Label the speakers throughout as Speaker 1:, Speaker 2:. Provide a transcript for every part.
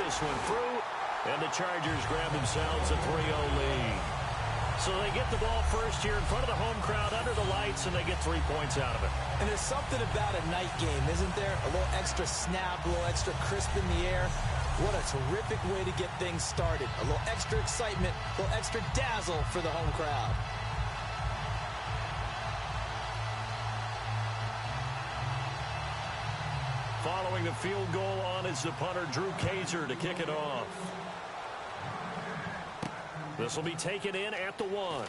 Speaker 1: this one through, and the Chargers grab themselves a 3-0 lead. So they get the ball first here in front of the home crowd under the lights, and they get 3 points out of it.
Speaker 2: And there's something about a night game, isn't there? A little extra snap, a little extra crisp in the air. What a terrific way to get things started. A little extra excitement, a little extra dazzle for the home crowd.
Speaker 1: Following the field goal on is the punter, Drew Kaiser, to kick it off. This will be taken in at the 1.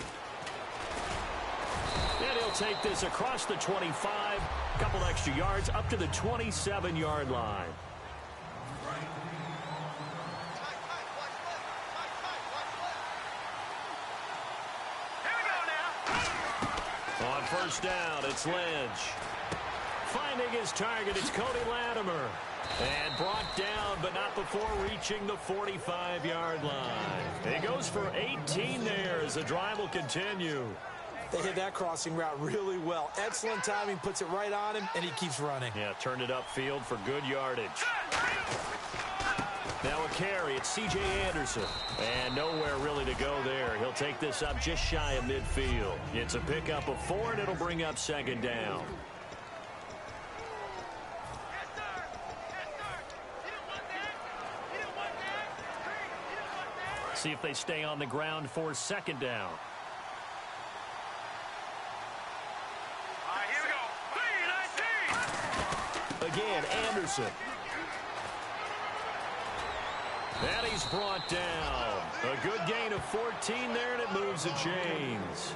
Speaker 1: And he'll take this across the 25, a couple extra yards up to the 27-yard line. On first down, it's Lynch. Finding his target, it's Cody Latimer. And brought down, but not before reaching the 45-yard line. He goes for 18 there as the drive will continue.
Speaker 2: They hit that crossing route really well. Excellent timing, puts it right on him, and he keeps running.
Speaker 1: Yeah, turned it upfield for good yardage. Now a carry, it's C.J. Anderson. And nowhere really to go there. He'll take this up just shy of midfield. It's a pickup of 4, and it'll bring up second down. See if they stay on the ground for second down.
Speaker 3: Here we go.
Speaker 1: Again, Anderson. And he's brought down. A good gain of 14 there, and it moves the chains.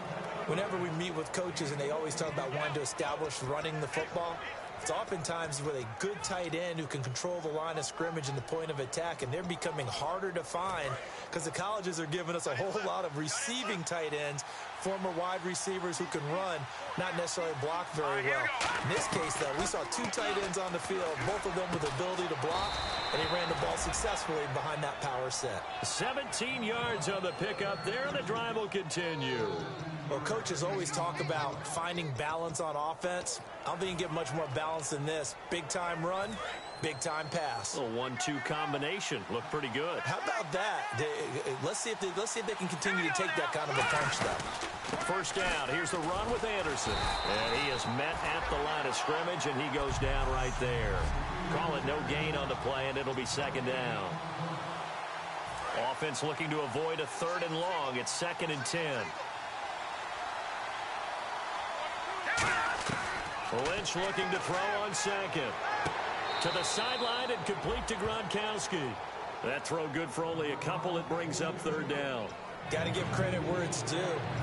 Speaker 2: Whenever we meet with coaches and they always talk about wanting to establish running the football, it's oftentimes with a good tight end who can control the line of scrimmage and the point of attack, and they're becoming harder to find because the colleges are giving us a whole lot of receiving tight ends, former wide receivers who can run, not necessarily block very well. In this case, though, we saw 2 tight ends on the field, both of them with the ability to block, and he ran the ball successfully behind that power set.
Speaker 1: 17 yards on the pickup there, and the drive will continue.
Speaker 2: Well, coaches always talk about finding balance on offense. I don't think you can get much more balance than this. Big-time run, big-time pass.
Speaker 1: A 1-2 combination. Looked pretty good.
Speaker 2: How about that? Let's see if they can continue to take that kind of a punch, though.
Speaker 1: First down. Here's the run with Anderson. And he is met at the line of scrimmage, and he goes down right there. Call it no gain on the play, and it'll be second down. Offense looking to avoid a 3rd and long. It's 2nd and 10. Lynch looking to throw on second. To the sideline and complete to Gronkowski. That throw good for only a couple. It brings up 3rd down.
Speaker 2: Got to give credit where it's due.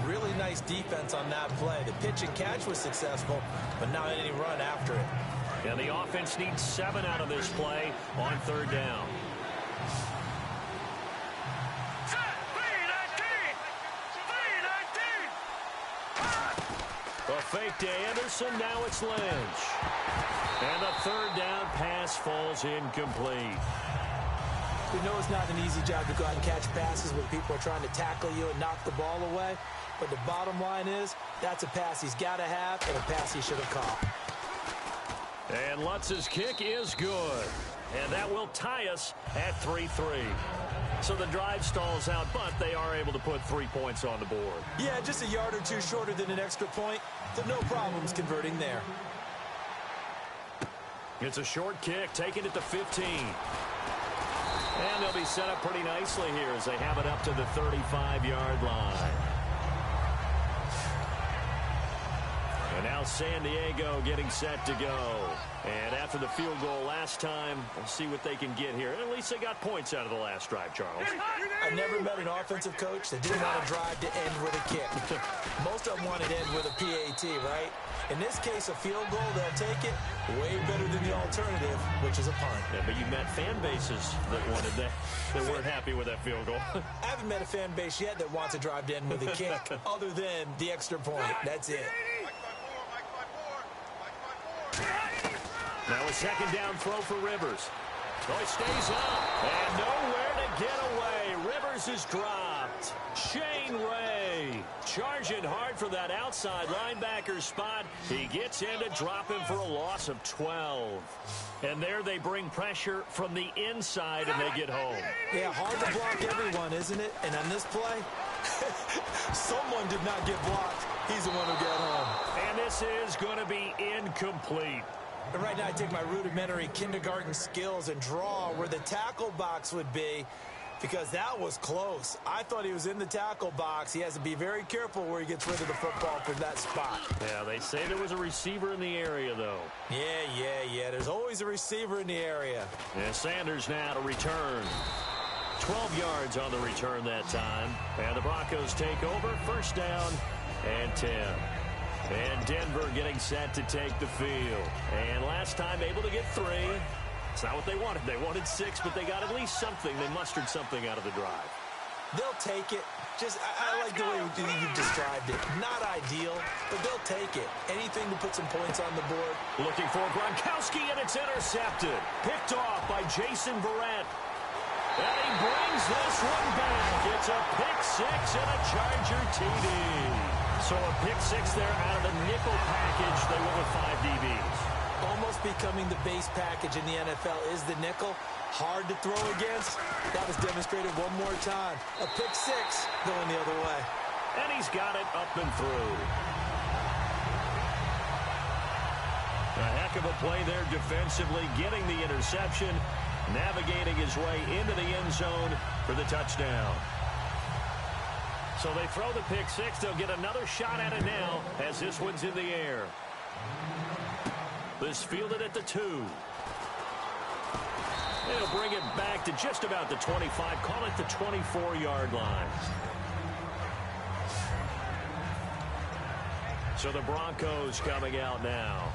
Speaker 2: Really nice defense on that play. The pitch and catch was successful, but not any run after it.
Speaker 1: And the offense needs 7 out of this play on 3rd down. A fake to Anderson. Now it's Lynch. And the 3rd down pass falls incomplete.
Speaker 2: We know it's not an easy job to go out and catch passes when people are trying to tackle you and knock the ball away. But the bottom line is, that's a pass he's got to have and a pass he should have caught.
Speaker 1: And Lutz's kick is good. And that will tie us at 3-3. So the drive stalls out, but they are able to put 3 points on the board.
Speaker 2: Yeah, just a yard or 2 shorter than an extra point. So no problems converting there.
Speaker 1: It's a short kick, taking it to 15. And they'll be set up pretty nicely here as they have it up to the 35-yard line. And now San Diego getting set to go. And after the field goal last time, we'll see what they can get here. At least they got points out of the last drive, Charles.
Speaker 2: I've never met an offensive coach that didn't want to drive to end with a kick. Most of them want to end with a PAT, right? In this case, a field goal, they'll take it way better than the alternative, which is a punt.
Speaker 1: Yeah, but you met fan bases that wanted that, that weren't happy with that field goal.
Speaker 2: I haven't met a fan base yet that wants to drive to end with a kick other than the extra point. That's it.
Speaker 1: Now a second down throw for Rivers. Oh, he stays up. And nowhere to get away. Rivers is dropped. Shane Ray charging hard for that outside linebacker spot. He gets in to drop him for a loss of 12. And there they bring pressure from the inside, and they get home.
Speaker 2: Yeah, hard to block everyone, isn't it? And on this play, someone did not get blocked. He's the one who got home.
Speaker 1: And this is going to be incomplete.
Speaker 2: And right now I take my rudimentary kindergarten skills and draw where the tackle box would be, because that was close. I thought he was in the tackle box. He has to be very careful where he gets rid of the football from that spot.
Speaker 1: Yeah, they say there was a receiver in the area, though.
Speaker 2: Yeah. There's always a receiver in the area.
Speaker 1: And Sanders now to return. 12 yards on the return that time. And the Broncos take over. First down and 10. And Denver getting set to take the field. And last time able to get 3. It's not what they wanted. They wanted 6, but they got at least something. They mustered something out of the drive.
Speaker 2: They'll take it. I like the way you described it. Not ideal, but they'll take it. Anything to put some points on the board.
Speaker 1: Looking for Gronkowski, and it's intercepted. Picked off by Jason Verrett. And he brings this one back. It's a pick 6 and a Charger TD. So a pick 6 there out of the nickel package. They went with 5 DBs.
Speaker 2: Almost becoming the base package in the NFL is the nickel. Hard to throw against. That was demonstrated one more time. A pick 6 going the other way.
Speaker 1: And he's got it up and through. A heck of a play there defensively, getting the interception, navigating his way into the end zone for the touchdown. So they throw the pick 6. They'll get another shot at it now as this one's in the air. This fielded at the 2. They'll bring it back to just about the 25. Call it the 24-yard line. So the Broncos coming out now.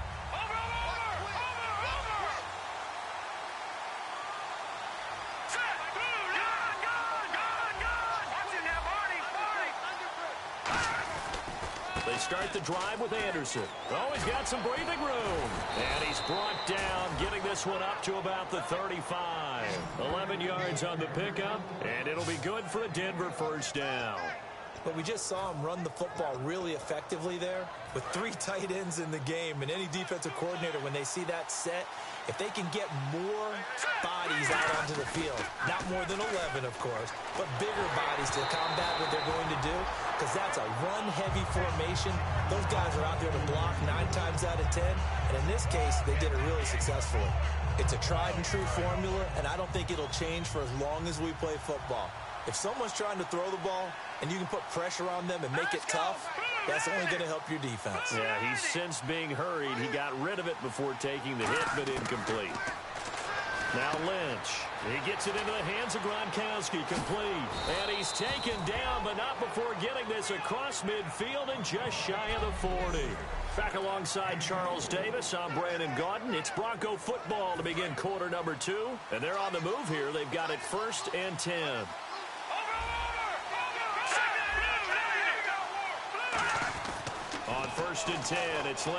Speaker 1: They start the drive with Anderson. Oh, he's got some breathing room. And he's brought down, getting this one up to about the 35. 11 yards on the pickup, and it'll be good for a Denver first down.
Speaker 2: But we just saw him run the football really effectively there with 3 tight ends in the game. And any defensive coordinator, when they see that set, if they can get more bodies out onto the field, not more than 11, of course, but bigger bodies to combat what they're going to do, because that's a run-heavy formation. Those guys are out there to block 9 times out of 10, and in this case, they did it really successfully. It's a tried-and-true formula, and I don't think it'll change for as long as we play football. If someone's trying to throw the ball and you can put pressure on them and make it tough, that's only going to help your defense.
Speaker 1: Yeah, he's since being hurried. He got rid of it before taking the hit, but incomplete. Now Lynch. He gets it into the hands of Gronkowski, complete. And he's taken down, but not before getting this across midfield and just shy of the 40. Back alongside Charles Davis, I'm Brandon Gaudin. It's Bronco football to begin quarter number 2. And they're on the move here. They've got it 1st and 10. On 1st and 10, it's Lynch.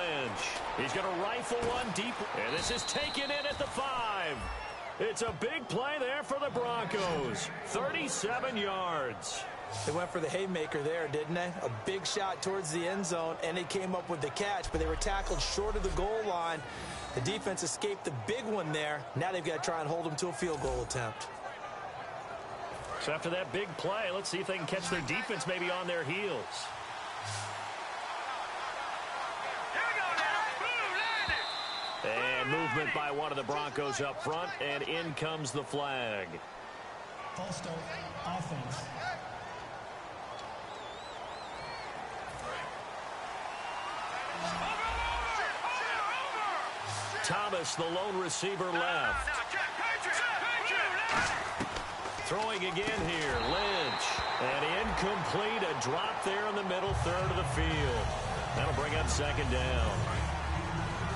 Speaker 1: He's going to rifle one deep, and this is taken in at the 5. It's a big play there for the Broncos. 37 yards.
Speaker 2: They went for the haymaker there, didn't they? A big shot towards the end zone, and they came up with the catch, but they were tackled short of the goal line. The defense escaped the big one there. Now they've got to try and hold them to a field goal attempt.
Speaker 1: So after that big play, let's see if they can catch their defense maybe on their heels. And movement by one of the Broncos up front, and in comes the flag.
Speaker 3: False start, offense.
Speaker 1: Thomas, the lone receiver, left. Throwing again here, Lynch. And incomplete, a drop there in the middle third of the field. That'll bring up 2nd down.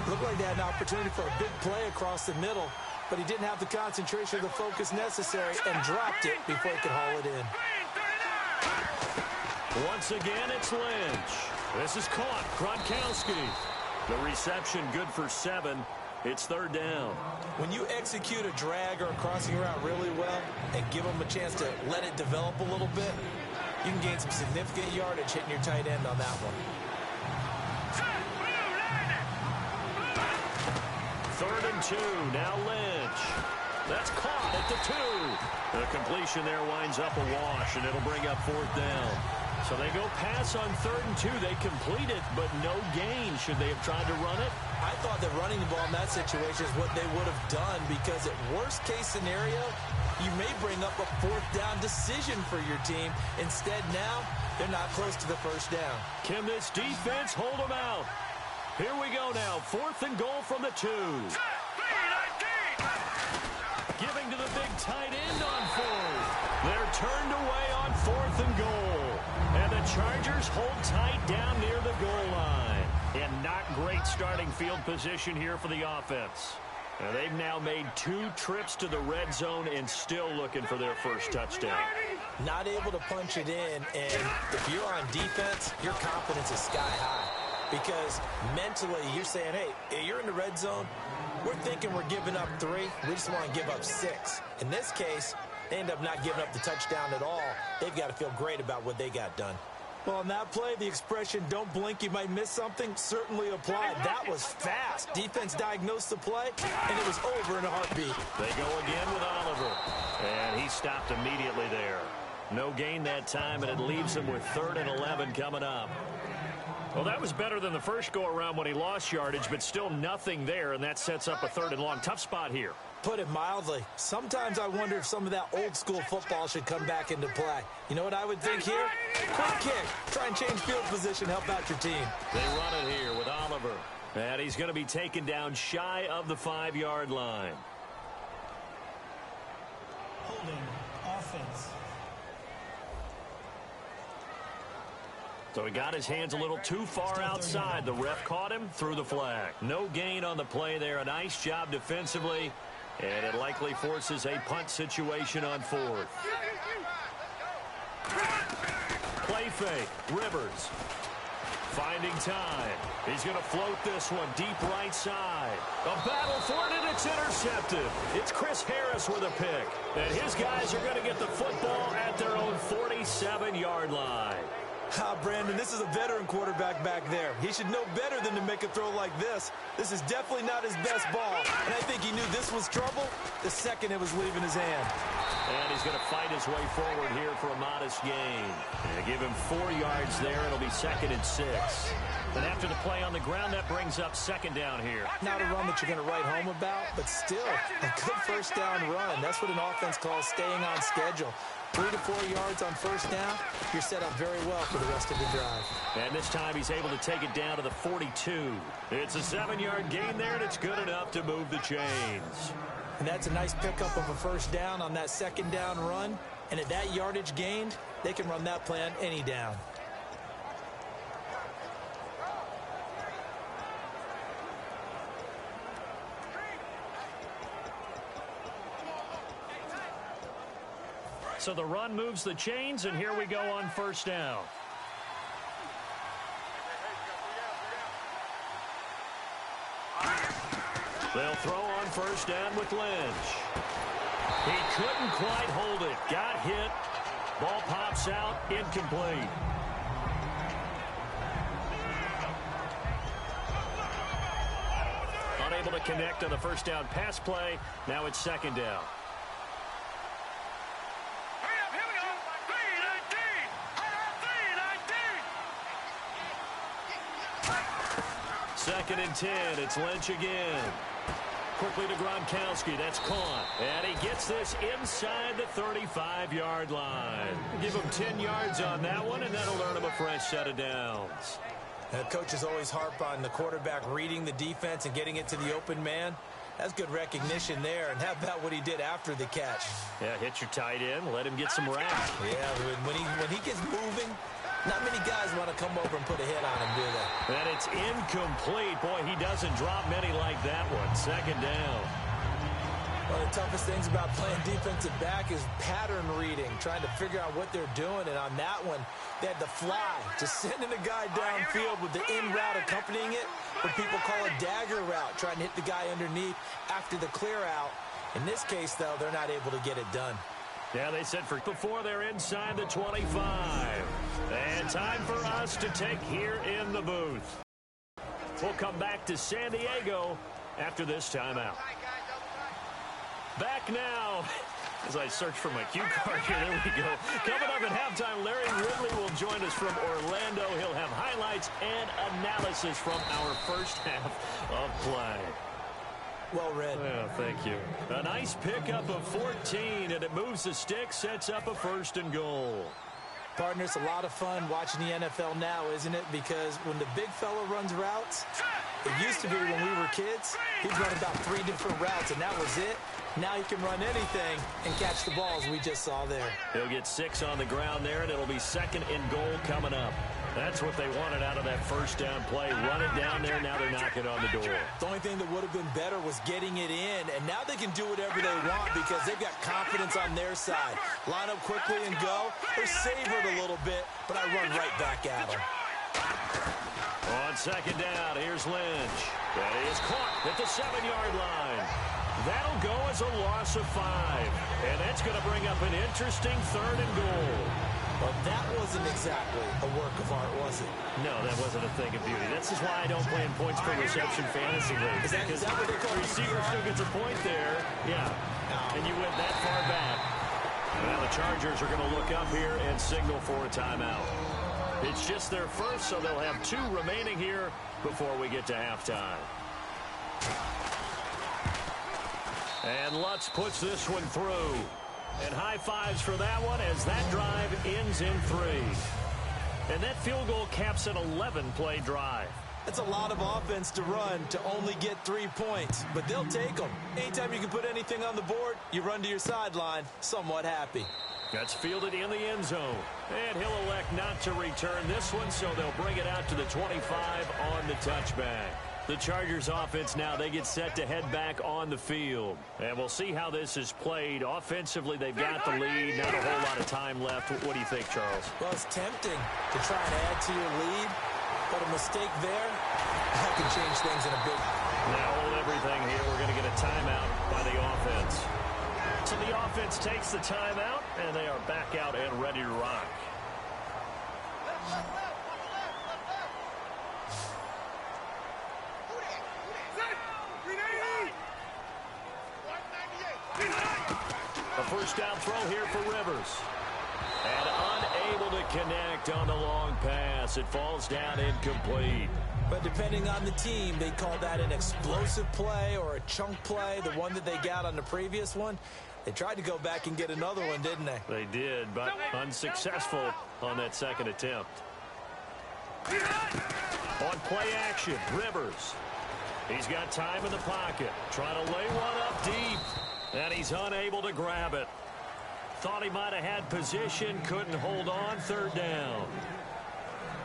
Speaker 2: Looked like they had an opportunity for a big play across the middle, but he didn't have the concentration or the focus necessary and dropped it before he could haul it in.
Speaker 1: Once again, it's Lynch. This is caught. Gronkowski. The reception good for 7. It's third down.
Speaker 2: When you execute a drag or a crossing route really well and give them a chance to let it develop a little bit, you can gain some significant yardage hitting your tight end on that one.
Speaker 1: Third and 2. Now Lynch. That's caught at the 2. The completion there winds up a wash, and it'll bring up fourth down. So they go pass on third and 2. They complete it, but no gain. Should they have tried to run it?
Speaker 2: I thought that running the ball in that situation is what they would have done, because at worst case scenario, you may bring up a fourth down decision for your team. Instead now, they're not close to the first down.
Speaker 1: Can this defense hold them out? Here we go now. Fourth and goal from the 2. Giving to the big tight end on fourth. They're turned away on fourth and goal. And the Chargers hold tight down near the goal line. And not great starting field position here for the offense. And they've now made 2 trips to the red zone and still looking for their first touchdown.
Speaker 2: Not able to punch it in, and if you're on defense, your confidence is sky high. Because mentally, you're saying, hey, you're in the red zone. We're thinking we're giving up 3. We just want to give up 6. In this case, they end up not giving up the touchdown at all. They've got to feel great about what they got done. Well, on that play, the expression, don't blink, you might miss something, certainly applied. That was fast. Defense diagnosed the play, and it was over in a heartbeat.
Speaker 1: They go again with Oliver. And he stopped immediately there. No gain that time, and it leaves him with 3rd and 11 coming up. Well, that was better than the first go-around when he lost yardage, but still nothing there, and that sets up a 3rd and long. Tough spot here.
Speaker 2: Put it mildly, sometimes I wonder if some of that old-school football should come back into play. You know what I would think here? Quick kick. Try and change field position, help out your team.
Speaker 1: They run it here with Oliver. And he's going to be taken down shy of the 5-yard line.
Speaker 3: Holding offense.
Speaker 1: So he got his hands a little too far outside. The ref caught him, threw the flag. No gain on the play there. A nice job defensively. And it likely forces a punt situation on 4th. Play fake. Rivers. Finding time. He's going to float this one deep right side. A battle for it, and it's intercepted. It's Chris Harris with a pick. And his guys are going to get the football at their own 47-yard line.
Speaker 2: Brandon, this is a veteran quarterback back there. He should know better than to make a throw like this. This is definitely not his best ball. And I think he knew this was trouble the second it was leaving his hand.
Speaker 1: And he's going to fight his way forward here for a modest gain. And give him 4 yards there. It'll be 2nd and 6. And after the play on the ground, that brings up 2nd down here.
Speaker 2: Not a run that you're going to write home about, but still a good first down run. That's what an offense calls staying on schedule. 3 to 4 yards on first down, you're set up very well for the rest of the drive.
Speaker 1: And this time he's able to take it down to the 42. It's a 7-yard gain there, and it's good enough to move the chains.
Speaker 2: And that's a nice pickup of a first down on that 2nd down run. And at that yardage gained, they can run that play on any down.
Speaker 1: So the run moves the chains, and here we go on first down. They'll throw on first down with Lynch. He couldn't quite hold it. Got hit. Ball pops out. Incomplete. Unable to connect on the first down pass play. Now it's 2nd down. Second and 10. It's Lynch again. Quickly to Gronkowski. That's caught. And he gets this inside the 35-yard line. Give him 10 yards on that one, and that'll earn him a fresh set of downs.
Speaker 2: Coaches always harp on the quarterback reading the defense and getting it to the open man. That's good recognition there. And how about what he did after the catch?
Speaker 1: Yeah, hit your tight end. Let him get some rap.
Speaker 2: Yeah, when he gets moving, not many guys want to come over and put a hit on him, do they?
Speaker 1: And it's incomplete. Boy, he doesn't drop many like that one. 2nd down.
Speaker 2: One of the toughest things about playing defensive back is pattern reading, trying to figure out what they're doing. And on that one, they had the fly, just sending a guy downfield with the in route accompanying it, what people call a dagger route, trying to hit the guy underneath after the clear out. In this case, though, they're not able to get it done.
Speaker 1: Yeah, they said for before they're inside the 25. And time for us to take here in the booth. We'll come back to San Diego after this timeout. Back now, as I search for my cue card here, there we go. Coming up at halftime, Larry Ridley will join us from Orlando. He'll have highlights and analysis from our first half of play.
Speaker 2: Well read.
Speaker 1: Yeah, thank you. A nice pickup of 14, and it moves the stick, sets up a 1st and goal.
Speaker 2: Partner, it's a lot of fun watching the NFL now, isn't it? Because when the big fella runs routes, it used to be when we were kids, he'd run about 3 different routes, and that was it. Now he can run anything and catch the balls we just saw there.
Speaker 1: He'll get 6 on the ground there, and it'll be 2nd and goal coming up. That's what they wanted out of that first down play. Run it down there, now they're knocking on the door.
Speaker 2: The only thing that would have been better was getting it in, and now they can do whatever they want because they've got confidence on their side. Line up quickly and go, or savor it a little bit, but I run right back at them.
Speaker 1: On 2nd down, here's Lynch. That is caught at the 7-yard line. That'll go as a loss of 5, and that's going to bring up an interesting 3rd and goal.
Speaker 2: Well, that wasn't exactly a work of art, was it?
Speaker 1: No, that wasn't a thing of beauty. This is why I don't play in points per reception fantasy leagues.
Speaker 2: Is that what they call
Speaker 1: receiver still gets a point there? Yeah. And you went that far back. Well, the Chargers are going to look up here and signal for a timeout. It's just their first, so they'll have 2 remaining here before we get to halftime. And Lutz puts this one through. And high fives for that one as that drive ends in 3. And that field goal caps an 11-play drive.
Speaker 2: That's a lot of offense to run to only get 3 points, but they'll take them. Anytime you can put anything on the board, you run to your sideline somewhat happy.
Speaker 1: That's fielded in the end zone. And he'll elect not to return this one, so they'll bring it out to the 25 on the touchback. The Chargers offense now, they get set to head back on the field. And we'll see how this is played. Offensively, they've got the lead. Not a whole lot of time left. What do you think, Charles?
Speaker 2: Well, it's tempting to try and add to your lead, but a mistake there, that can change things in a big way.
Speaker 1: Now hold everything here. We're going to get a timeout by the offense. So the offense takes the timeout, and they are back out and ready to rock. A first down throw here for Rivers. And unable to connect on the long pass. It falls down incomplete.
Speaker 2: But depending on the team, they call that an explosive play or a chunk play. The one that they got on the previous one, they tried to go back and get another one, didn't they?
Speaker 1: They did, but unsuccessful on that 2nd attempt. On play action, Rivers. He's got time in the pocket. Trying to lay one up deep. And he's unable to grab it. Thought he might have had position, couldn't hold on. 3rd down.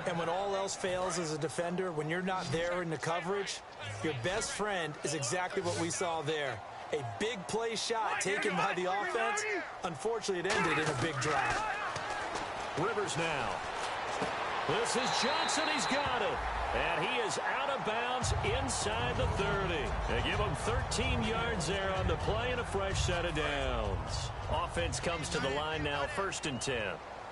Speaker 2: And when all else fails as a defender, when you're not there in the coverage, your best friend is exactly what we saw there. A big play shot taken by the offense. Unfortunately, it ended in a big drive.
Speaker 1: Rivers now. This is Johnson. He's got it. And he is out of bounds inside the 30. They give him 13 yards there on the play and a fresh set of downs. Offense comes to the line now, 1st and 10.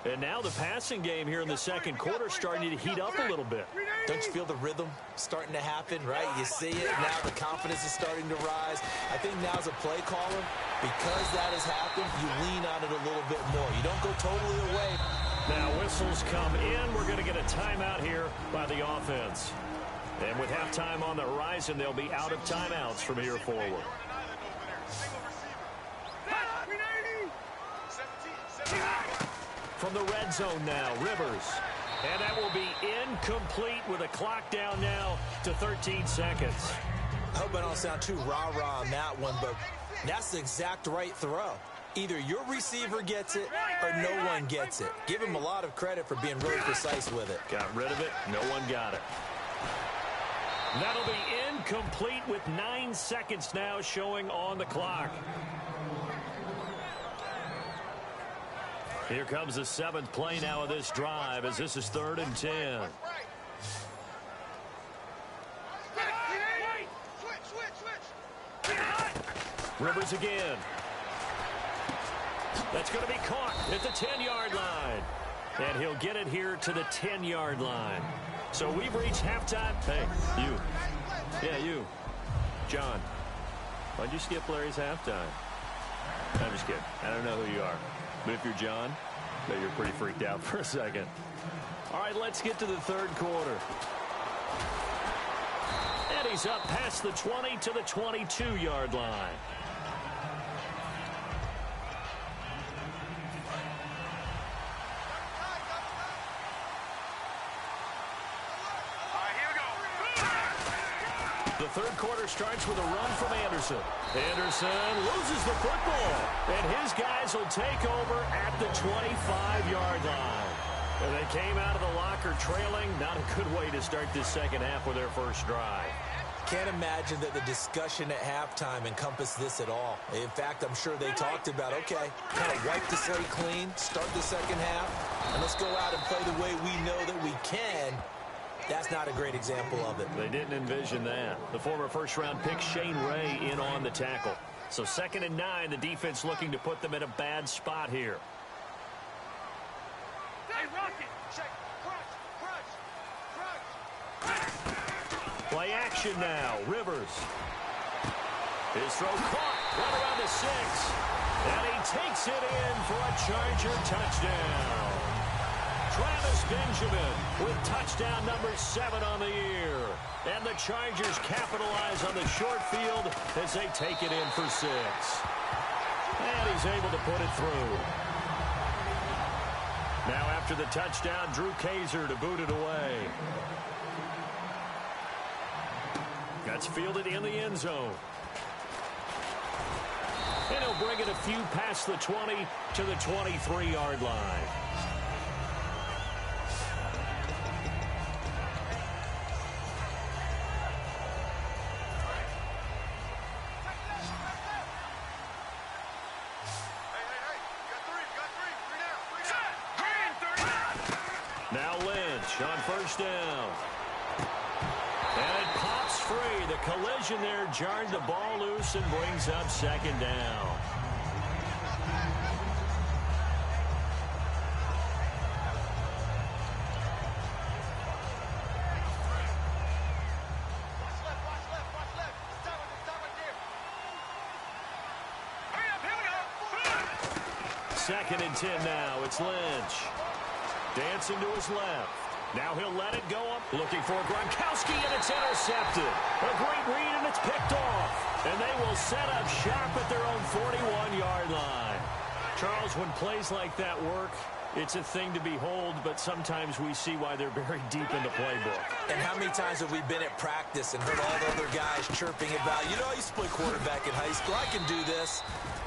Speaker 1: And now the passing game here in the 2nd quarter starting to heat up a little bit.
Speaker 2: Don't you feel the rhythm starting to happen, right? You see it, now the confidence is starting to rise. I think now as a play caller, because that has happened, you lean on it a little bit more. You don't go totally away.
Speaker 1: Now whistles come in. We're going to get a timeout here by the offense. And with halftime on the horizon, they'll be out of timeouts from here forward. From the red zone now, Rivers. And that will be incomplete with a clock down now to 13 seconds.
Speaker 2: I hope I don't sound too rah-rah on that one, but that's the exact right throw. Either your receiver gets it or no one gets it. Give him a lot of credit for being really precise with it.
Speaker 1: Got rid of it. No one got it. That'll be incomplete with 9 seconds now showing on the clock. Here comes the 7th play now of this drive as this is 3rd and 10. Rivers again. That's going to be caught at the 10-yard line. And he'll get it here to the 10-yard line. So we've reached halftime. Hey, you. Yeah, you. John, why'd you skip Larry's halftime? I'm just kidding. I don't know who you are. But if you're John, I bet you're pretty freaked out for a second. All right, let's get to the 3rd quarter. And he's up past the 20 to the 22-yard line. The 3rd quarter starts with a run from Anderson. Anderson loses the football, and his guys will take over at the 25-yard line. And they came out of the locker trailing. Not a good way to start this second half with their first drive.
Speaker 2: Can't imagine that the discussion at halftime encompassed this at all. In fact, I'm sure they talked about, okay, kind of wipe the slate clean, start the second half, and let's go out and play the way we know that we can. That's not a great example of it.
Speaker 1: They didn't envision that. The former first-round pick Shane Ray in on the tackle. So 2nd and 9, the defense looking to put them in a bad spot here.
Speaker 4: Hey, Rocket! Check. Crunch.
Speaker 1: Play action now. Rivers. His throw caught right around the 6. And he takes it in for a Charger touchdown. Travis Benjamin with touchdown number 7 on the year. And the Chargers capitalize on the short field as they take it in for 6. And he's able to put it through. Now after the touchdown, Drew Kaiser to boot it away. That's fielded in the end zone. And he'll bring it a few past the 20 to the 23-yard line. Now Lynch on first down. And it pops free. The collision there jarred the ball loose and brings up 2nd down. Second and 10 now. It's Lynch. Dancing to his left. Now he'll let it go up. Looking for Gronkowski, and it's intercepted. A great read, and it's picked off. And they will set up shop at their own 41-yard line. Charles, when plays like that work, it's a thing to behold, but sometimes we see why they're very deep in the playbook.
Speaker 2: And how many times have we been at practice and heard all the other guys chirping about, you know, I used to play quarterback in high school. I can do this.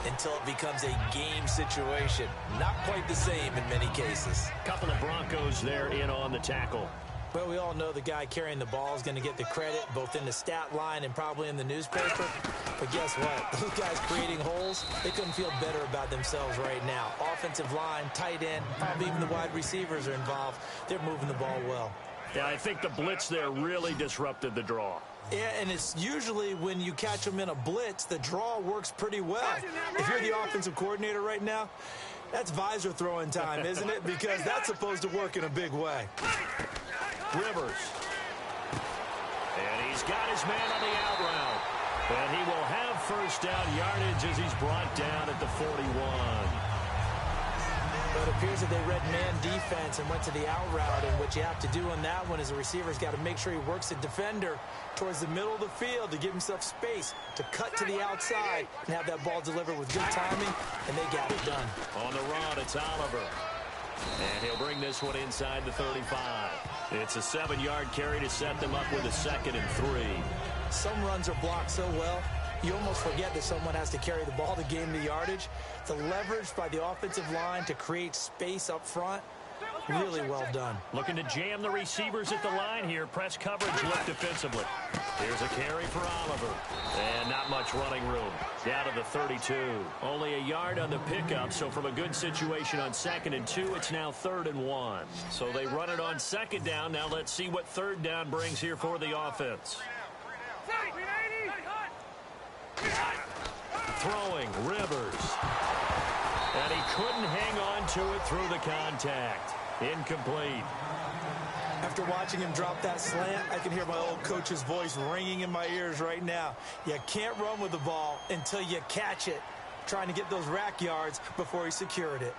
Speaker 2: Until it becomes a game situation. Not quite the same in many cases.
Speaker 1: Couple of Broncos there in on the tackle.
Speaker 2: Well, we all know the guy carrying the ball is going to get the credit, both in the stat line and probably in the newspaper. But guess what? Those guys creating holes, they couldn't feel better about themselves right now. Offensive line, tight end, probably even the wide receivers are involved. They're moving the ball well.
Speaker 1: Yeah, I think the blitz there really disrupted the draw.
Speaker 2: Yeah, and it's usually when you catch them in a blitz, the draw works pretty well. If you're the offensive coordinator right now, that's visor throwing time, isn't it? Because that's supposed to work in a big way.
Speaker 1: Rivers. And he's got his man on the out route. And he will have first down yardage as he's brought down at the 41.
Speaker 2: But it appears that they read man defense and went to the out route, and what you have to do on that one is the receiver's got to make sure he works the defender towards the middle of the field to give himself space to cut to the outside and have that ball delivered with good timing, and they got it done.
Speaker 1: On the run, it's Oliver. And he'll bring this one inside the 35. It's a 7-yard carry to set them up with a 2nd and 3.
Speaker 2: Some runs are blocked so well, you almost forget that someone has to carry the ball to gain the yardage. The leverage by the offensive line to create space up front, Really well done.
Speaker 1: Looking to jam the receivers at the line here. Press coverage left defensively. Here's a carry for Oliver. And not much running room. Down to the 32. Only a yard on the pickup, so from a good situation on 2nd and 2, it's now 3rd and 1. So they run it on 2nd down. Now let's see what 3rd down brings here for the offense. Throwing, Rivers. And he couldn't hang on to it through the contact. Incomplete.
Speaker 2: After watching him drop that slant, I can hear my old coach's voice ringing in my ears right now. You can't run with the ball until you catch it. Trying to get those rack yards before he secured it.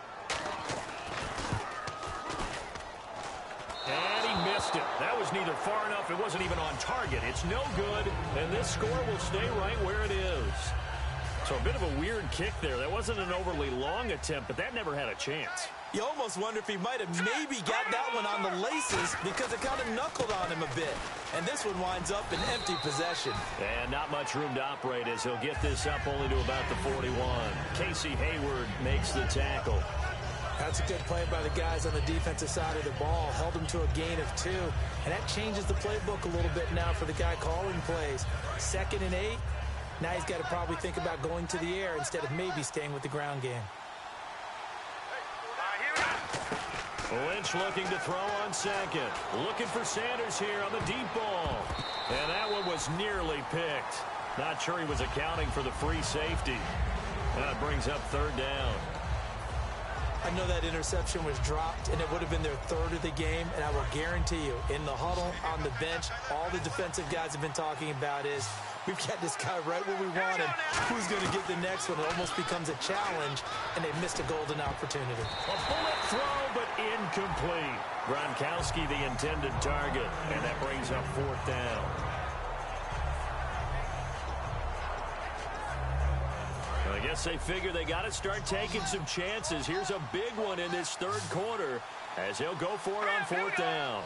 Speaker 1: And he missed it. That was neither far enough. It wasn't even on target. It's no good, and this score will stay right where it is. So a bit of a weird kick there. That wasn't an overly long attempt, but that never had a chance.
Speaker 2: You almost wonder if he might have maybe got that one on the laces because it kind of knuckled on him a bit. And this one winds up in empty possession.
Speaker 1: And not much room to operate as he'll get this up only to about the 41. Casey Hayward makes the tackle.
Speaker 2: That's a good play by the guys on the defensive side of the ball. Held him to a gain of 2. And that changes the playbook a little bit now for the guy calling plays. 2nd and 8. Now he's got to probably think about going to the air instead of maybe staying with the ground game.
Speaker 1: Lynch looking to throw on 2nd. Looking for Sanders here on the deep ball. And that one was nearly picked. Not sure he was accounting for the free safety. That brings up 3rd down.
Speaker 2: I know that interception was dropped, and it would have been their 3rd of the game, and I will guarantee you, in the huddle, on the bench, all the defensive guys have been talking about is, we've got this guy right where we want him. Who's going to get the next one? It almost becomes a challenge, and they missed a golden opportunity.
Speaker 1: A bullet throw, but incomplete. Gronkowski, the intended target, and that brings up 4th down. I guess they figure they got to start taking some chances. Here's a big one in this 3rd quarter as he'll go for it on 4th down.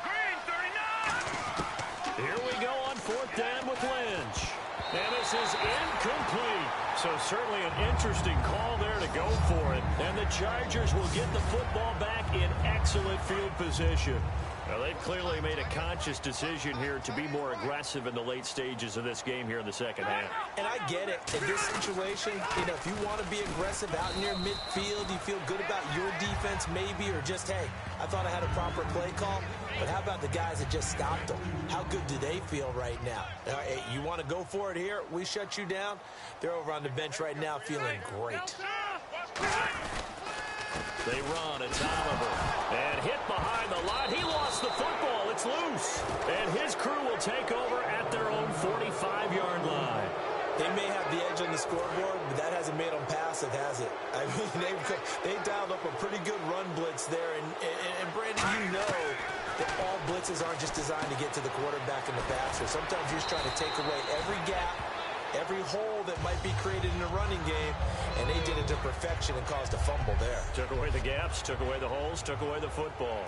Speaker 1: Here we go on 4th down with Lynch. And this is incomplete. So certainly an interesting call there to go for it. And the Chargers will get the football back in excellent field position. Now, they've clearly made a conscious decision here to be more aggressive in the late stages of this game here in the 2nd half.
Speaker 2: And I get it. In this situation, if you want to be aggressive out near midfield, you feel good about your defense maybe, or just, hey, I thought I had a proper play call. But how about the guys that just stopped them? How good do they feel right now? Hey, you want to go for it here? We shut you down. They're over on the bench right now feeling great.
Speaker 1: They run. It's Oliver. And hit behind the line. He lost the football. It's loose. And his crew will take over at their own 45-yard line.
Speaker 2: They may have the edge on the scoreboard, but that hasn't made them passive, has it? I mean, they dialed up a pretty good run blitz there. And Brandon, you know that all blitzes aren't just designed to get to the quarterback and the passer. Sometimes you're just trying to take away every gap, every hole that might be created in a running game, and they did it to perfection and caused a fumble there.
Speaker 1: Took away the gaps, took away the holes, took away the football.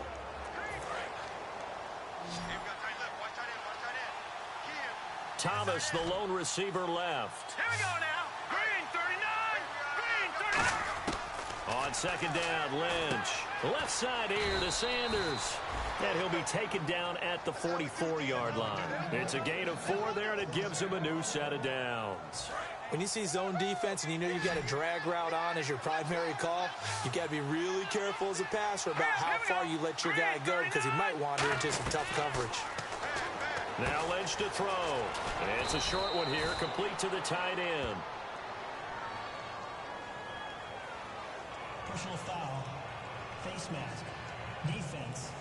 Speaker 1: Thomas, the lone receiver, left.
Speaker 4: Here we go now. Green 39. Green 39.
Speaker 1: On 2nd down, Lynch. Left side here to Sanders. And he'll be taken down at the 44-yard line. It's a gain of 4 there, and it gives him a new set of downs.
Speaker 2: When you see zone defense and you know you've got a drag route on as your primary call, you've got to be really careful as a passer about how far you let your guy go because he might wander into some tough coverage.
Speaker 1: Now Lynch to throw. And it's a short one here, complete to the tight end.
Speaker 3: Personal foul. Face mask. Defense.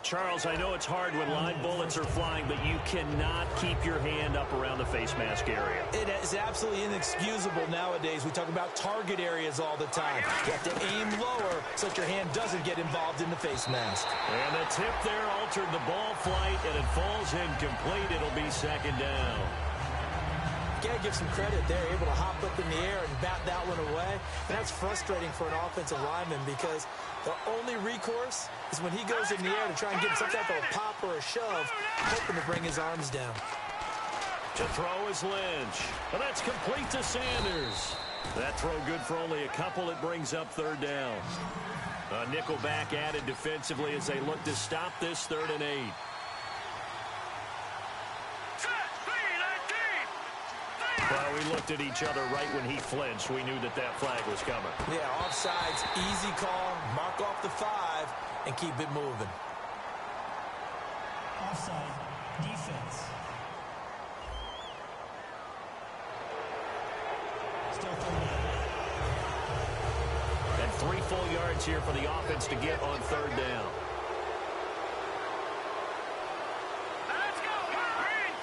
Speaker 1: Charles, I know it's hard when line bullets are flying, but you cannot keep your hand up around the face mask area.
Speaker 2: It is absolutely inexcusable nowadays. We talk about target areas all the time. You have to aim lower so that your hand doesn't get involved in the face mask.
Speaker 1: And the tip there altered the ball flight, and it falls incomplete. It'll be 2nd down.
Speaker 2: You got to give some credit. They're able to hop up in the air and bat that one away. And that's frustrating for an offensive lineman because the only recourse is when he goes in the air to try and get some type of a pop or a shove, hoping to bring his arms down.
Speaker 1: To throw is Lynch. And that's complete to Sanders. That throw good for only a couple. It brings up 3rd down. A nickel back added defensively as they look to stop this 3rd and 8. Well, we looked at each other right when he flinched. We knew that that flag was coming.
Speaker 2: Yeah, offsides, easy call. Mark off the 5 and keep it moving.
Speaker 3: Offside. Defense. Still 30.
Speaker 1: And 3 full yards here for the offense to get on 3rd down.
Speaker 4: Let's go. Green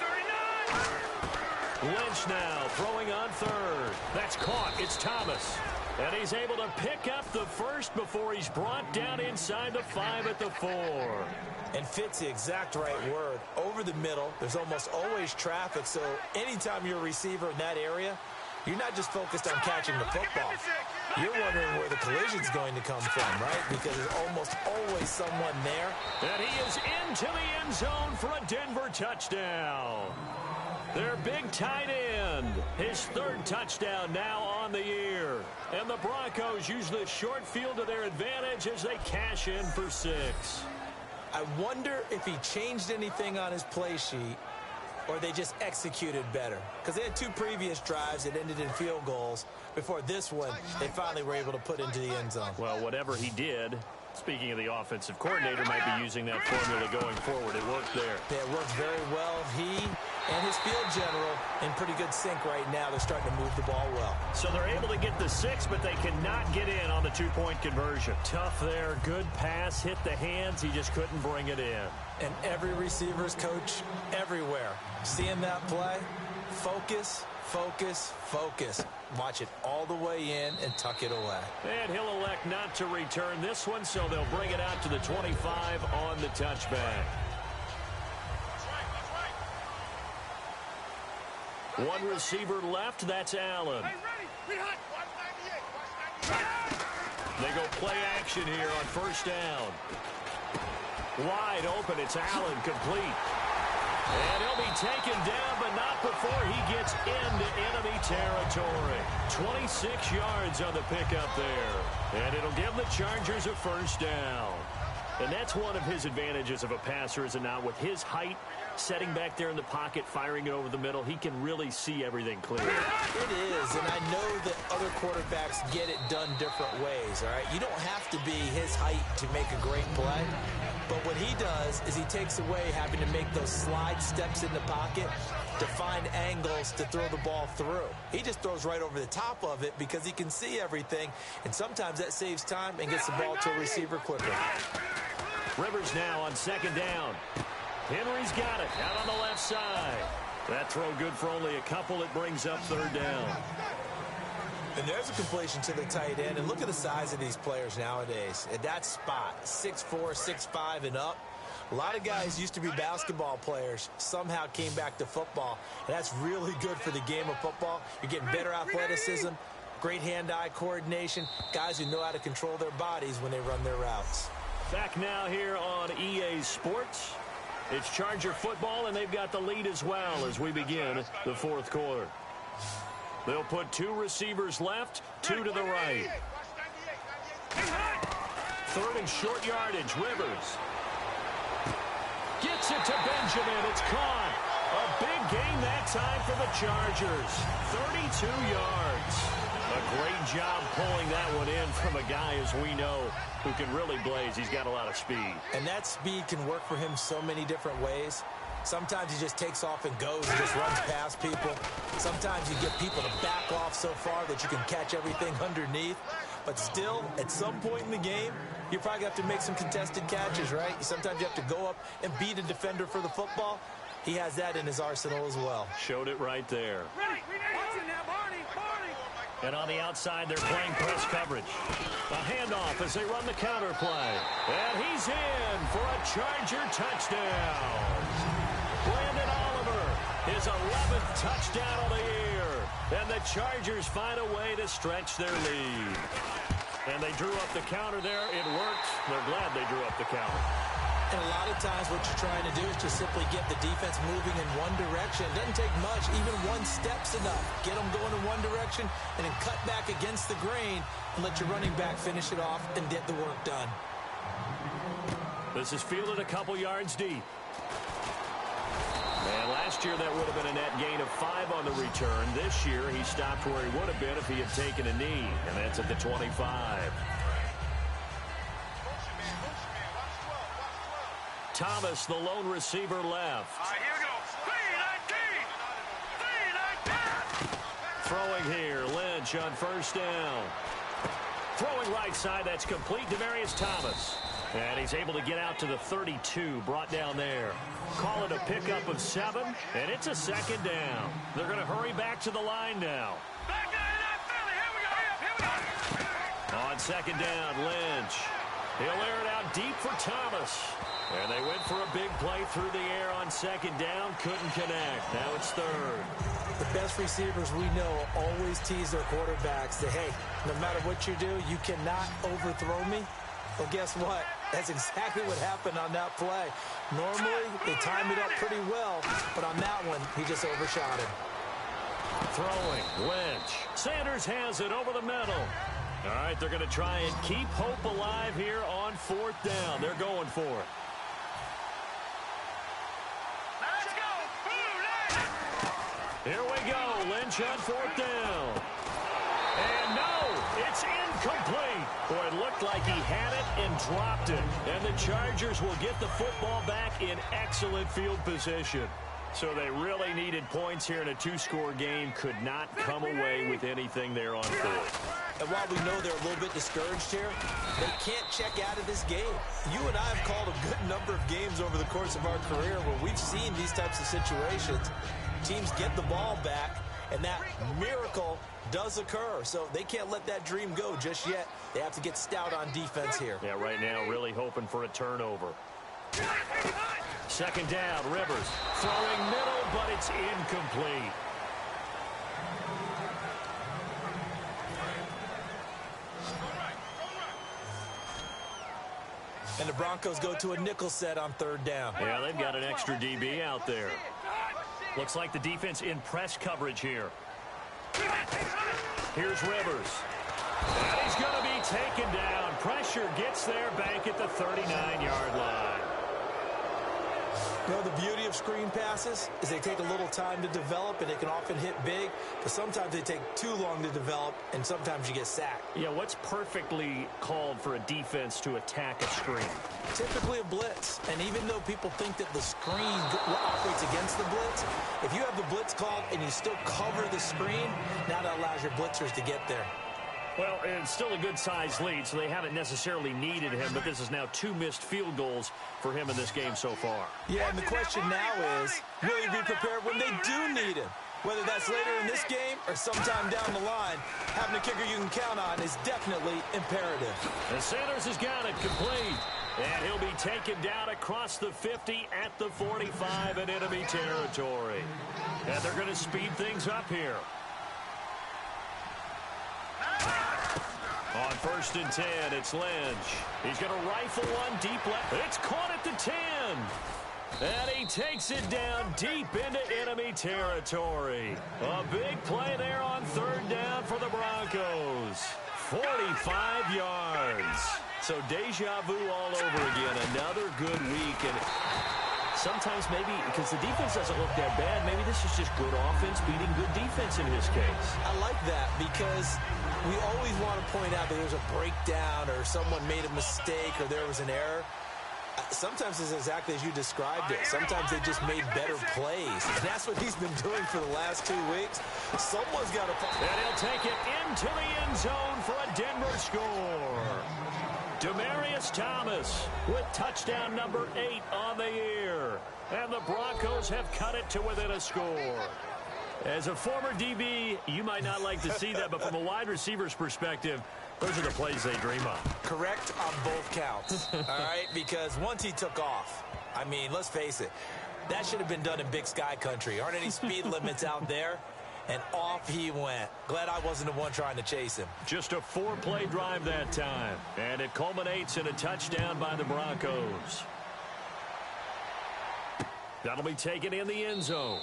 Speaker 4: 39.
Speaker 1: Lynch now throwing on 3rd. That's caught. It's Thomas. And he's able to pick up the first before he's brought down inside the 5 at the 4.
Speaker 2: And fit's the exact right word. Over the middle, there's almost always traffic, so anytime you're a receiver in that area, you're not just focused on catching the football. You're wondering where the collision's going to come from, right? Because there's almost always someone there.
Speaker 1: And he is into the end zone for a Denver touchdown. Their big tight end, his 3rd touchdown now on the year. And the Broncos use the short field to their advantage as they cash in for 6.
Speaker 2: I wonder if he changed anything on his play sheet or they just executed better. Because they had 2 previous drives that ended in field goals. Before this one, they finally were able to put into the end zone.
Speaker 1: Well, whatever he did, speaking of the offensive coordinator, might be using that formula going forward. It worked there.
Speaker 2: Yeah, it worked very well. He and his field general in pretty good sync right now. They're starting to move the ball well.
Speaker 1: So they're able to get the 6, but they cannot get in on the 2-point conversion. Tough there. Good pass. Hit the hands. He just couldn't bring it in.
Speaker 2: And every receiver's coach everywhere. Seeing that play, focus, focus, focus. Watch it all the way in and tuck it away.
Speaker 1: And he'll elect not to return this one, so they'll bring it out to the 25 on the touchback. One receiver left, that's Allen. They go play action here on 1st down. Wide open, it's Allen, complete. And he'll be taken down, but not before he gets into enemy territory. 26 yards on the pickup there. And it'll give the Chargers a 1st down. And that's one of his advantages of a passer, is it not? With his height, setting back there in the pocket, firing it over the middle, he can really see everything clear.
Speaker 2: It is, and I know that other quarterbacks get it done different ways, all right? You don't have to be his height to make a great play. But what he does is he takes away having to make those slide steps in the pocket to find angles to throw the ball through. He just throws right over the top of it because he can see everything, and sometimes that saves time and gets the ball to a receiver quicker.
Speaker 1: Rivers now on 2nd down. Henry's got it out on the left side. That throw good for only a couple. It brings up 3rd down.
Speaker 2: And there's a completion to the tight end. And look at the size of these players nowadays. At that spot, 6'4", 6'5", and up. A lot of guys used to be basketball players, somehow came back to football. And that's really good for the game of football. You're getting better athleticism, great hand-eye coordination, guys who know how to control their bodies when they run their routes.
Speaker 1: Back now here on EA Sports. It's Charger football, and they've got the lead as well as we begin the 4th quarter. They'll put 2 receivers left, 2 to the right. 3rd and short yardage, Rivers. Gets it to Benjamin. It's caught. A big gain that time for the Chargers. 32 yards. A great job pulling that one in from a guy, as we know, who can really blaze. He's got a lot of speed.
Speaker 2: And that speed can work for him so many different ways. Sometimes he just takes off and goes and just runs past people. Sometimes you get people to back off so far that you can catch everything underneath. But still, at some point in the game, you probably have to make some contested catches, right? Sometimes you have to go up and beat a defender for the football. He has that in his arsenal as well.
Speaker 1: Showed it right there. And on the outside, they're playing press coverage. A handoff as they run the counter play. And he's in for a Charger touchdown. Brandon Oliver, his 11th touchdown of the year. And the Chargers find a way to stretch their lead. And they drew up the counter there. It worked. They're glad they drew up the counter.
Speaker 2: And a lot of times what you're trying to do is just simply get the defense moving in one direction. It doesn't take much. Even one step's enough. Get them going in one direction and then cut back against the grain and let your running back finish it off and get the work done.
Speaker 1: This is fielded a couple yards deep. And last year that would have been a net gain of 5 on the return. This year he stopped where he would have been if he had taken a knee, and that's at the 25. Thomas, the lone receiver, left.
Speaker 4: Here we go. 3-19.
Speaker 1: Throwing here, Lynch on first down. Throwing right side, that's complete. Demaryius Thomas. And he's able to get out to the 32, brought down there. Call it a pickup of 7, and it's a second down. They're going to hurry back to the line now.
Speaker 4: Back to that Philly. Here we go.
Speaker 1: On second down, Lynch. He'll air it out deep for Thomas. And they went for a big play through the air on second down. Couldn't connect. Now it's third.
Speaker 2: The best receivers we know always tease their quarterbacks that, hey, no matter what you do, you cannot overthrow me. Well, guess what? That's exactly what happened on that play. Normally, they time it up pretty well, but on that one, he just overshot him.
Speaker 1: Throwing, Lynch. Sanders has it over the middle. All right, they're going to try and keep hope alive here on fourth down. They're going for it.
Speaker 4: Let's go.
Speaker 1: Here we go. Lynch on fourth down. And no, it's incomplete. Boy, it looked like he had it and dropped it. And the Chargers will get the football back in excellent field position. So they really needed points here in a 2-score game. Could not come away with anything there on fourth.
Speaker 2: And while we know they're a little bit discouraged here, they can't check out of this game. You and I have called a good number of games over the course of our career where we've seen these types of situations. Teams get the ball back, and that miracle does occur. So they can't let that dream go just yet. They have to get stout on defense here.
Speaker 1: Yeah, right now really hoping for a turnover. Second down, Rivers throwing middle, but it's incomplete.
Speaker 2: And the Broncos go to a nickel set on third down.
Speaker 1: Yeah, they've got an extra DB out there. Looks like the defense in press coverage here. Here's Rivers. And he's going to be taken down. Pressure gets there back at the 39-yard line.
Speaker 2: You know, the beauty of screen passes is they take a little time to develop, and they can often hit big, but sometimes they take too long to develop, and sometimes you get sacked.
Speaker 1: Yeah, what's perfectly called for a defense to attack a screen?
Speaker 2: Typically a blitz, and even though people think that the screen operates against the blitz, if you have the blitz called and you still cover the screen, now that allows your blitzers to get there.
Speaker 1: Well, it's still a good-sized lead, so they haven't necessarily needed him, but this is now 2 missed field goals for him in this game so far.
Speaker 2: Yeah, and the question now is, will he be prepared when they do need him? Whether that's later in this game or sometime down the line, having a kicker you can count on is definitely imperative.
Speaker 1: And Sanders has got it complete. And he'll be taken down across the 50 at the 45 in enemy territory. And they're going to speed things up here. On first and 10, it's Lynch. He's going to rifle one deep left. It's caught at the 10. And he takes it down deep into enemy territory. A big play there on third down for the Broncos. 45 yards. So deja vu all over again. Another good week. And sometimes maybe, because the defense doesn't look that bad, maybe this is just good offense beating good defense in his case.
Speaker 2: I like that because we always want to point out that there's a breakdown or someone made a mistake or there was an error. Sometimes it's exactly as you described it. Sometimes they just made better plays. And that's what he's been doing for the last 2 weeks. Someone's got to...
Speaker 1: And he'll take it into the end zone for a Denver score. Demaryius Thomas with touchdown number 8 on the year. And the Broncos have cut it to within a score. As a former DB, you might not like to see that, but from a wide receiver's perspective, those are the plays they dream of.
Speaker 2: Correct on both counts, all right? Because once he took off, I mean, let's face it, that should have been done in Big Sky country. Aren't any speed limits out there? And off he went. Glad I wasn't the one trying to chase him.
Speaker 1: Just a 4-play drive that time. And it culminates in a touchdown by the Broncos. That'll be taken in the end zone.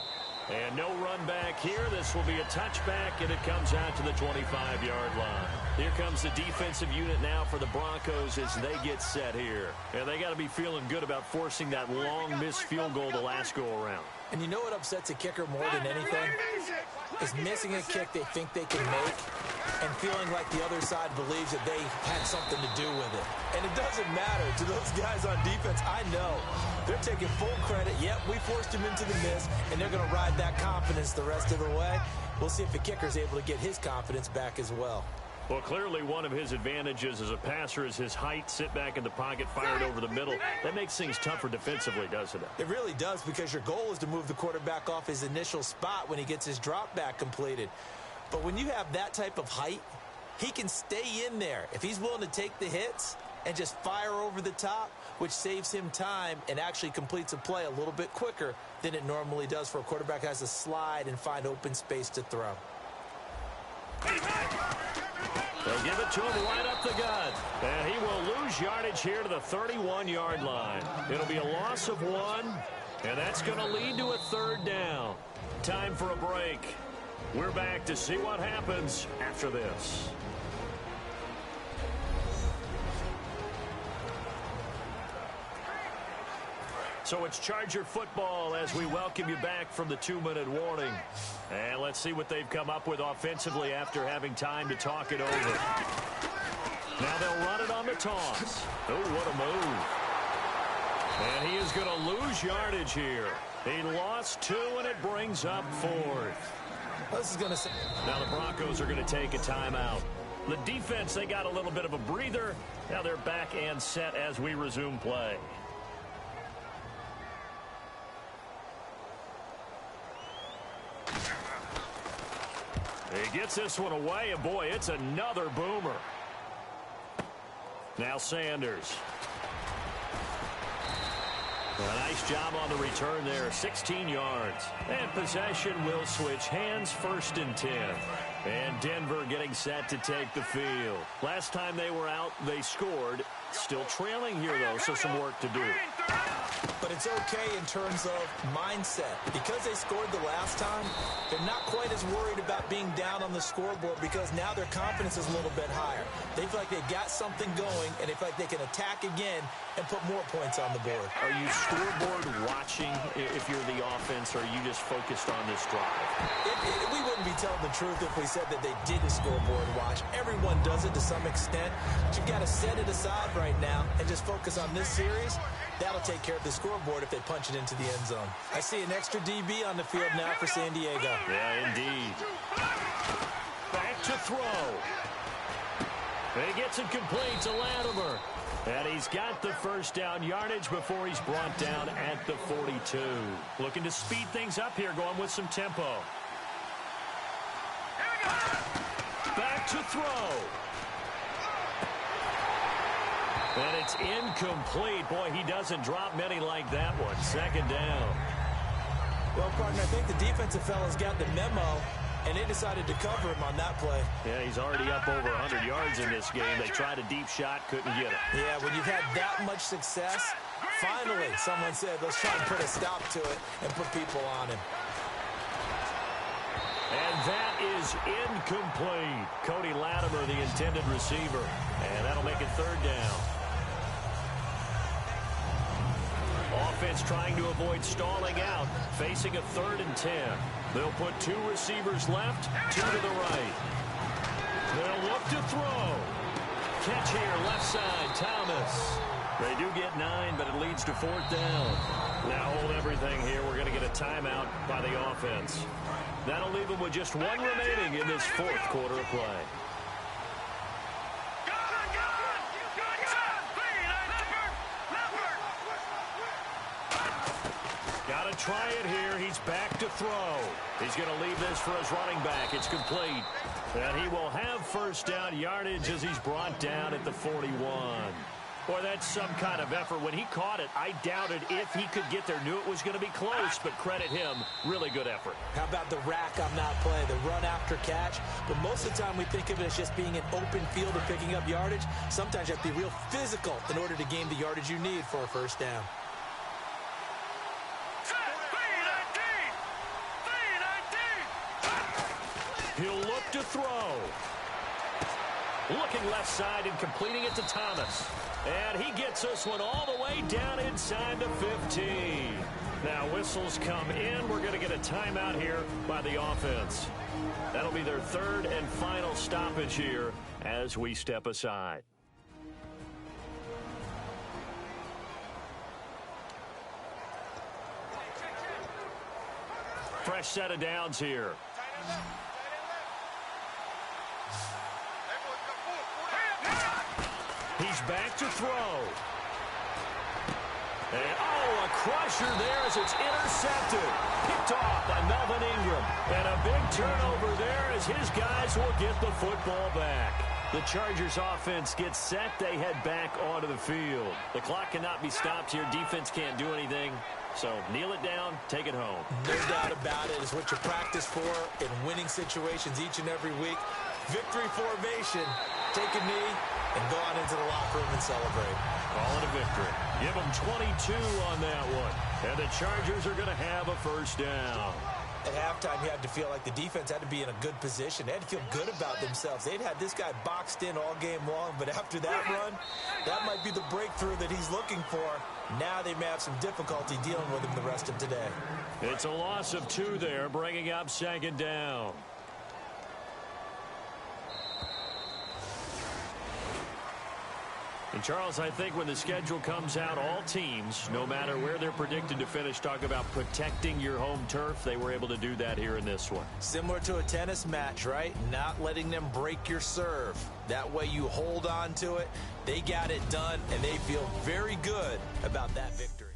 Speaker 1: And no run back here. This will be a touchback, and it comes out to the 25-yard line. Here comes the defensive unit now for the Broncos as they get set here. And they got to be feeling good about forcing that long missed field goal the last go-around.
Speaker 2: And you know what upsets a kicker more than anything? Is missing a kick they think they can make and feeling like the other side believes that they had something to do with it. And it doesn't matter to those guys on defense. I know. They're taking full credit. Yep, we forced him into the miss, and they're going to ride that confidence the rest of the way. We'll see if the kicker's able to get his confidence back as well.
Speaker 1: Well, clearly one of his advantages as a passer is his height, sit back in the pocket, fired over the middle. That makes things tougher defensively, doesn't it?
Speaker 2: It really does, because your goal is to move the quarterback off his initial spot when he gets his drop back completed. But when you have that type of height, he can stay in there. If he's willing to take the hits and just fire over the top, which saves him time and actually completes a play a little bit quicker than it normally does for a quarterback who has to slide and find open space to throw.
Speaker 1: They'll give it to him right up the gut. And he will lose yardage here to the 31-yard line. It'll be a loss of 1, and that's going to lead to a 3rd down. Time for a break. We're back to see what happens after this. So it's Charger football as we welcome you back from the 2-minute warning. And let's see what they've come up with offensively after having time to talk it over. Now they'll run it on the toss. Oh, what a move. And he is going to lose yardage here. He lost 2, and it brings up 4th.
Speaker 2: This is going to...
Speaker 1: Now the Broncos are going to take a timeout. The defense, they got a little bit of a breather. Now they're back and set as we resume play. He gets this one away, and boy, it's another boomer. Now Sanders. A nice job on the return there, 16 yards. And possession will switch hands, 1st and 10. And Denver getting set to take the field. Last time they were out, they scored. Still trailing here, though, so some work to do.
Speaker 2: But it's okay in terms of mindset. Because they scored the last time, they're not quite as worried about being down on the scoreboard because now their confidence is a little bit higher. They feel like they've got something going, and they feel like they can attack again and put more points on the board.
Speaker 1: Are you scoreboard watching if you're the offense, or are you just focused on this drive?
Speaker 2: We wouldn't be telling the truth if we said that they didn't scoreboard watch. Everyone does it to some extent, but you've got to set it aside right now and just focus on this series. That'll take care of the scoreboard if they punch it into the end zone. I see an extra DB on the field now for San Diego.
Speaker 1: Yeah, indeed. Back to throw. He gets it complete to Latimer. And he's got the 1st down yardage before he's brought down at the 42. Looking to speed things up here, going with some tempo. Back to throw. And it's incomplete. Boy, he doesn't drop many like that one. 2nd down.
Speaker 2: Well, partner, I think the defensive fellas got the memo, and they decided to cover him on that play.
Speaker 1: Yeah, he's already up over 100 yards in this game. They tried a deep shot, couldn't get it.
Speaker 2: Yeah, when you've had that much success, finally someone said, let's try and put a stop to it and put people on him.
Speaker 1: And that is incomplete. Cody Latimer, the intended receiver. And that'll make it 3rd down. Offense trying to avoid stalling out, facing a 3rd and 10. They'll put 2 receivers left, 2 to the right. They'll look to throw. Catch here, left side, Thomas. They do get 9, but it leads to 4th down. Now hold everything here. We're going to get a timeout by the offense. That'll leave them with just 1 remaining in this 4th quarter of play. Got to try it here. He's back to throw. He's going to leave this for his running back. It's complete. And he will have 1st down yardage as he's brought down at the 41. Boy, that's some kind of effort. When he caught it, I doubted if he could get there. Knew it was going to be close, but credit him. Really good effort.
Speaker 2: How about the rack on that play, the run after catch? But most of the time we think of it as just being an open field and picking up yardage. Sometimes you have to be real physical in order to gain the yardage you need for a 1st down.
Speaker 1: throw. Looking left side and completing it to Thomas. And he gets this one all the way down inside the 15. Now whistles come in. We're going to get a timeout here by the offense. That'll be their third and final stoppage here as we step aside. Fresh set of downs here. He's back to throw. And, a crusher there as it's intercepted. Picked off by Melvin Ingram. And a big turnover there as his guys will get the football back. The Chargers offense gets set. They head back onto the field. The clock cannot be stopped here. Defense can't do anything. So kneel it down, take it home.
Speaker 2: No doubt about it. It's what you practice for in winning situations each and every week. Victory formation. Take a knee and go on into the locker room and celebrate.
Speaker 1: Call it a victory. Give them 22 on that one. And the Chargers are going to have a first down.
Speaker 2: At halftime, you had to feel like the defense had to be in a good position. They had to feel good about themselves. They'd had this guy boxed in all game long, but after that run, that might be the breakthrough that he's looking for. Now they may have some difficulty dealing with him the rest of today.
Speaker 1: It's a loss of 2 there, bringing up second down. And, Charles, I think when the schedule comes out, all teams, no matter where they're predicted to finish, talk about protecting your home turf. They were able to do that here in this one.
Speaker 2: Similar to a tennis match, right? Not letting them break your serve. That way you hold on to it. They got it done, and they feel very good about that victory.